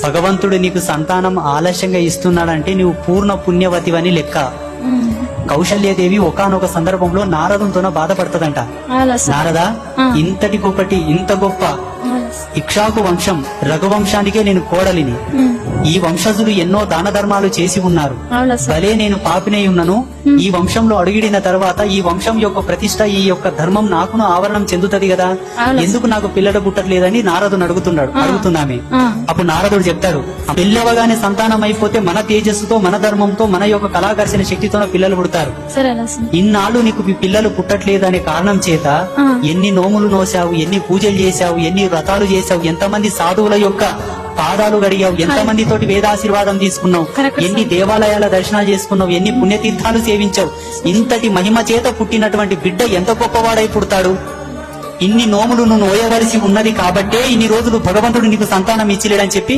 భగవంతుడు నీకు సంతానం ఆలస్యంగా ఇస్తున్నాడంటే నువ్వు పూర్ణ పుణ్యవతివని లెక్క. కౌశల్యదేవి ఒకానొక సందర్భంలో నారదంతోన బాధపడుతుందంట. నారదా, ఇంతటికొకటి ఇంత గొప్ప ఇక్ష్వాకు వంశం, రఘువంశానికే నేను కోడలిని. ఈ వంశజులు ఎన్నో దాన ధర్మాలు చేసి ఉన్నారు. భలే నేను పాపినై ఉన్నను. ఈ వంశంలో అడుగిడిన తర్వాత ఈ వంశం యొక్క ప్రతిష్ట, ఈ యొక్క ధర్మం నాకును ఆవరణం చెందుతది కదా, ఎందుకు నాకు పిల్లలు పుట్టట్లేదని నారదుని అడుగుతున్నామే. అప్పుడు నారదుడు చెప్తాడు, పిల్లవగానే సంతానం అయిపోతే మన తేజస్సుతో, మన ధర్మంతో, మన యొక్క కళాకర్షణ శక్తితో పిల్లలు పుడతారు. ఇన్నాళ్ళు నీకు పిల్లలు పుట్టట్లేదు అనే కారణం చేత ఎన్ని నోములు నోసావు, ఎన్ని పూజలు చేశావు, ఎన్ని వ్రతాలు చేశావు, ఎంతమంది సాధువుల యొక్క పాదాలు గడిగావు, ఎంతమంది తోటి వేదాశీర్వాదం తీసుకున్నావు, ఎన్ని దేవాలయాల దర్శనాలు చేసుకున్నావు, ఎన్ని పుణ్యతీర్థాలు సేవించావు. ఇంతటి మహిమ చేత పుట్టినటువంటి బిడ్డ ఎంత గొప్పవాడై పుడతాడు. ఇన్ని నోములు నువ్వు నోయవలసి ఉన్నది కాబట్టే ఇన్ని రోజులు భగవంతుడు నీకు సంతానం ఇచ్చిలేడని చెప్పి